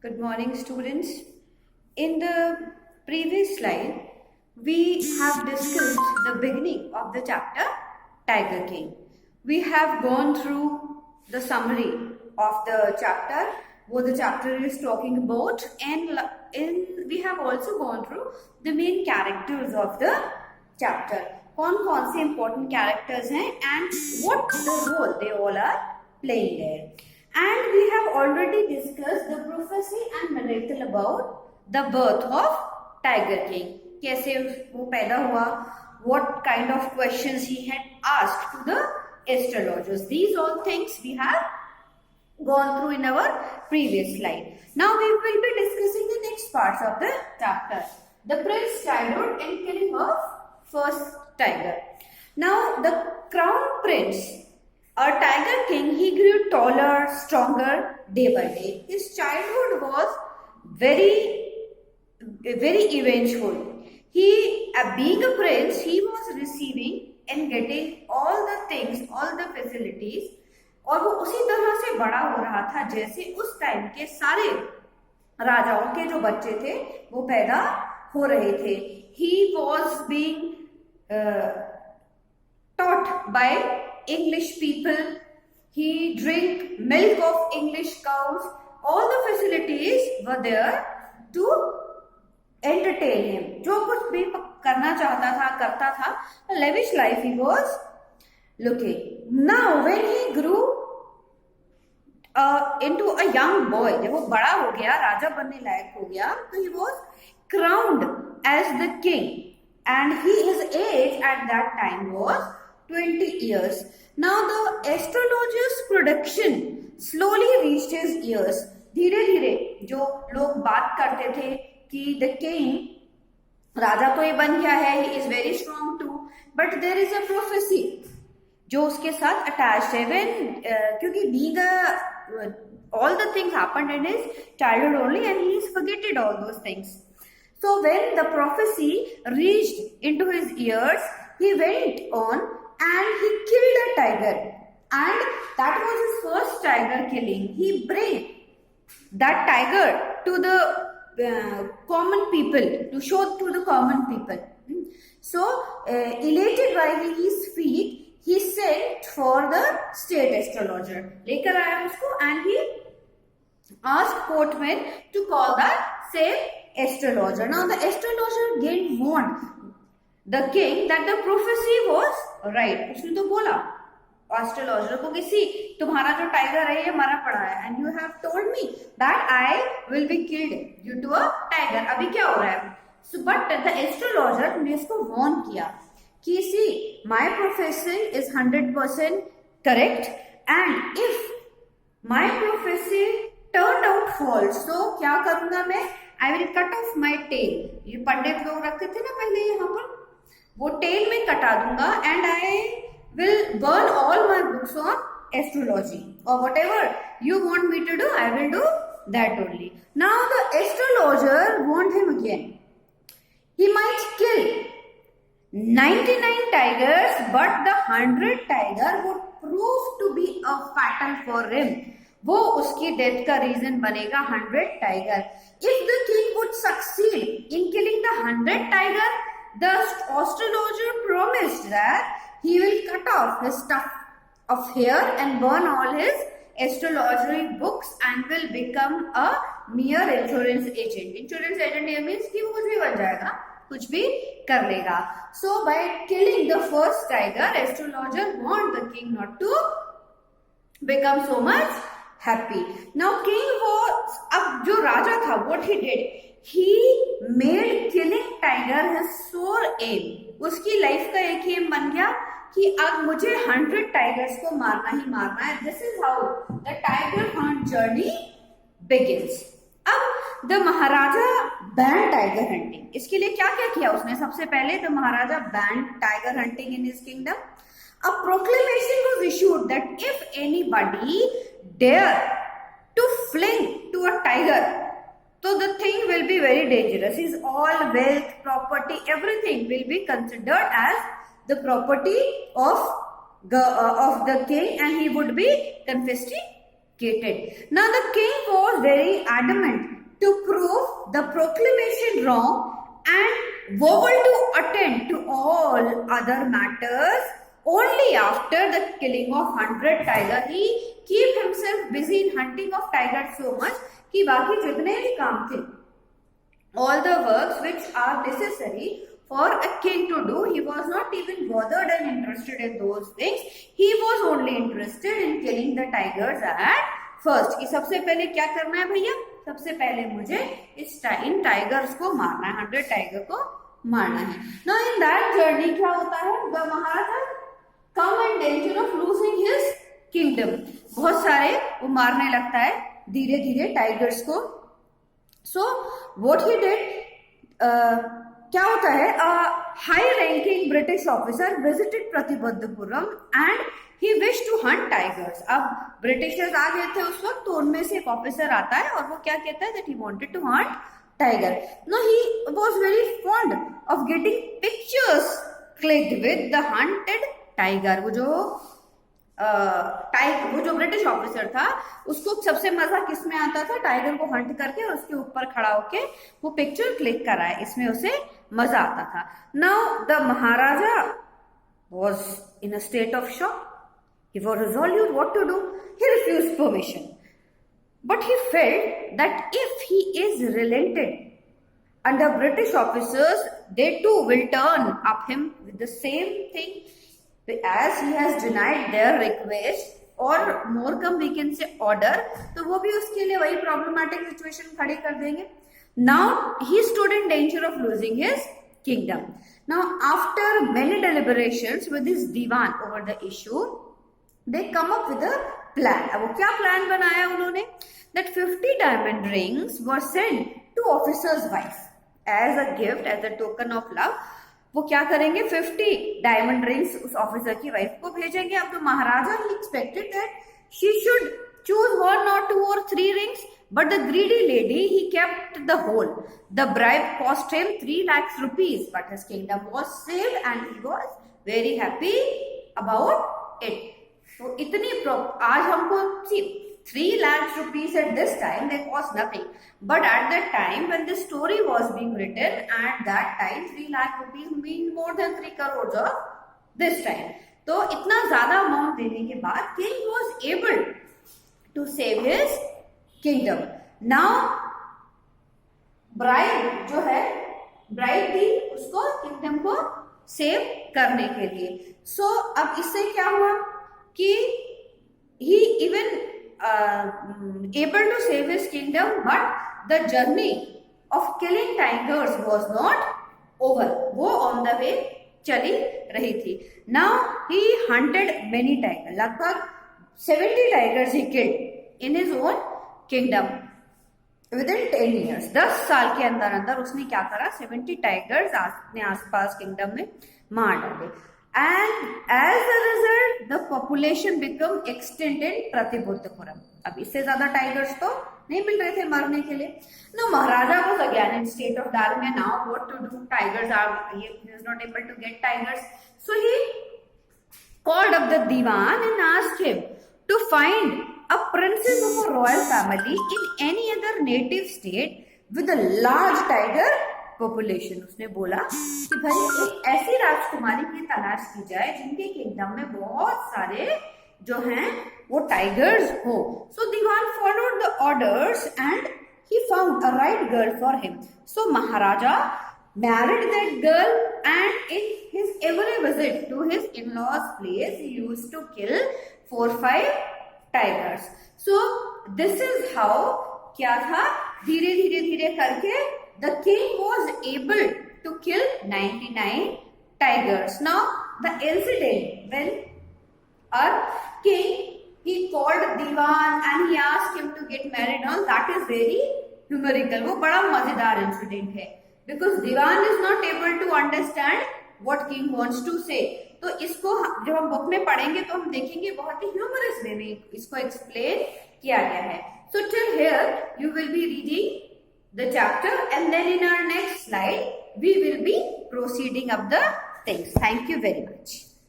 Good morning, students. In the previous slide, we have discussed the beginning of the chapter Tiger King. We have gone through the summary of the chapter, what the chapter is talking about, and we have also gone through the main characters of the chapter. कौन से important characters हैं and what the role they all are playing there. And we have already discussed the prophecy and miracle about the birth of Tiger King. कैसे वो पैदा हुआ, what kind of questions he had asked to the astrologers. These all things we have gone through in our previous slide. Now we will be discussing the next parts of the chapter. The prince's childhood and killing of first tiger. Now the crown prince, a tiger king, he grew taller, stronger day by day. His childhood was very eventful. He, being a prince, he was receiving and getting all the things, all the facilities, और वो उसी तरह से बड़ा हो रहा था जैसे उस टाइम के सारे राजाओं के जो बच्चे थे वो पैदा हो रहे थे. He was being taught by English people. He drank milk of English cows. All the facilities were there to entertain him. जो कुछ भी करना चाहता था करता था. A lavish life he was looking. Now when he grew into a young boy, जब वो बड़ा हो गया, राजा बनने लायक हो गया, तो he was crowned as the king, and his age at that time was 20 years. Now the astrologer's prediction slowly reached his ears. धीरे धीरे जो लोग बात करते थे कि the king, राजा तो ये बन गया है, he is very strong too, but there is a prophecy जो उसके साथ attached है. When क्योंकि being all the things happened in his childhood only, and he is forgetted all those things. So when the prophecy reached into his ears, he went on and he killed a tiger, and that was his first tiger killing. He brought that tiger to the common people, to show to the common people. So elated by his feat, he sent for the state astrologer. लेकर आया उसको, and he asked courtmen to call that same astrologer. Now the astrologer again warned the king that the prophecy was right. उसने तो बोला astrologer को कि see, तुम्हारा जो tiger है ये मरा पड़ा है, and you have told me that I will be killed due to a tiger. अभी क्या हो रहा है? So but the astrologer ने इसको warn किया कि see, my prophecy is 100% correct, and if my prophecy turned out false, so क्या करूंगा मैं? I will cut off my tail. ये पंडित लोग रखते थे ना पहले यहाँ पर, वो टेल में कटा दूंगा, and I will burn all my books on astrology, or whatever you want me to do, I will do that only. Now the astrologer warned him again. He might kill 99 tigers, but the 100 tiger would prove to be a fatal for him. वो उसकी death का reason बनेगा 100 tiger. If the king would succeed in killing the 100 tiger, the astrologer promised that he will cut off his tuft of hair and burn all his astrology books and will become a mere insurance agent. Insurance agent means कि वो कुछ भी बन जाएगा, कुछ भी कर लेगा. So by killing the first tiger, astrologer warned the king not to become so much happy. Now king was, अब जो राजा था, what he did, he made killing tiger his sole aim. उसकी लाइफ का एक एम बन गया कि अब मुझे 100 टाइगर्स को मारना ही मारना है. This is how the tiger hunt journey begins. अब the Maharaja ban tiger hunting. इसके लिए क्या क्या किया उसने? सबसे पहले the Maharaja ban tiger hunting in his kingdom. A proclamation was issued that if anybody dare to fling to a tiger, so the thing will be very dangerous. His all wealth, property, everything will be considered as the property of the king, and he would be confiscated confiscated. Now the king was very adamant to prove the proclamation wrong and vowed to attend to all other matters only after the killing of 100 tiger. He keep himself busy in hunting of tigers so much कि बाकी जितने भी काम थे, all the works which are necessary for a king to do, he was not even bothered and interested in those things. He was only interested in killing the tigers at first. कि सबसे पहले क्या करना है भैया? सबसे पहले मुझे इन टाइगर्स को मारना है, 100 टाइगर को मारना है. Now in that journey क्या होता है? The Maharaja come in danger of losing his kingdom. बहुत सारे वो मारने लगता है धीरे धीरे टाइगर्स को. So what he did, क्या होता है, high ranking British officer visited Pratibaddhapuram and he wish to hunt tigers. अब ब्रिटिशर्स आ गए थे उस वक्त, तो उनमें से एक ऑफिसर आता है और वो क्या कहता है that he wanted to hunt tiger. No he was very fond of getting pictures clicked with the hunted tiger. वो जो ब्रिटिश ऑफिसर था उसको सबसे मजा किसमें आता था? टाइगर को हंट करके और उसके ऊपर खड़ा होके वो पिक्चर क्लिक कराए, इसमें उसे मजा आता था. Now the Maharaja was in a state of shock. He was resolute what to do. He refused permission, but he felt that if he is relented and the British officers, they too will turn up him with the same thing as he has denied their request or more come we can say order, तो वो भी उसके लिए वही problematic situation खड़ी कर देंगे. Now he stood in danger of losing his kingdom. Now after many deliberations with his divan over the issue, they come up with a plan. अब वो क्या plan बनाया उन्होंने? That 50 diamond rings were sent to officer's wife as a gift, as a token of love. वो क्या करेंगे? 50 diamond rings उस officer की वाइफ को भेजेंगे. अब तो महाराजा ही expected that she should choose 1 or 2 or 3 rings, but the greedy lady he kept the whole. The bribe cost him 3 lakhs rupees, but his kingdom was saved and he was very happy about it. तो इतनी आज हमको 3 lakhs rupees at this time they cost nothing, but at that time when this story was being written, at that time 3 lakh rupees means more than 3 crores of this time. तो इतना ज्यादा amount देने के बाद king was able to save his kingdom. Now bride जो है, bride थी उसको kingdom को सेव करने के लिए. So अब इससे क्या हुआ कि he even able to save his kingdom, but the journey of killing tigers was not over. वो on the way चली रही थी. Now he hunted many tigers. लगभग 70 tigers he killed in his own kingdom within 10 years. 10 साल के अंदर अंदर उसने क्या करा? 70 टाइगर्स अपने आसपास किंगडम में मार डाले. And as a result, the population become extinct in Pratibhuttapuram. अब इससे ज्यादा टाइगर्स तो नहीं मिल रहे थे मरने के लिए. Now Maharaja was again in state of darkness. Now what to do? Tigers are, he is not able to get tigers. So he called up the divan and asked him to find a princess of a royal family in any other native state with a large tiger population. उसने बोला कि भाई एक ऐसी राजकुमारी की तलाश की जाए जिनके किंगडम में बहुत सारे जो हैं वो टाइगर्स हो. So Diwan followed the orders and he found a right girl for him. So Maharaja married that girl, and in his every visit to his in-laws place he used to kill 4-5 tigers. So this is how क्या था, धीरे धीरे धीरे करके the king was able to kill 99 tigers. Now the incident when our king he called Diwan and he asked him to get married on, that is very numerical. वो बड़ा मजेदार incident है because Diwan is not able to understand what king wants to say. तो इसको जब हम book में पढ़ेंगे तो हम देखेंगे बहुत ही ह्यूमरस वे में इसको एक्सप्लेन किया गया है. So till here you will be reading the chapter and then in our next slide we will be proceeding up the things. Thank you very much.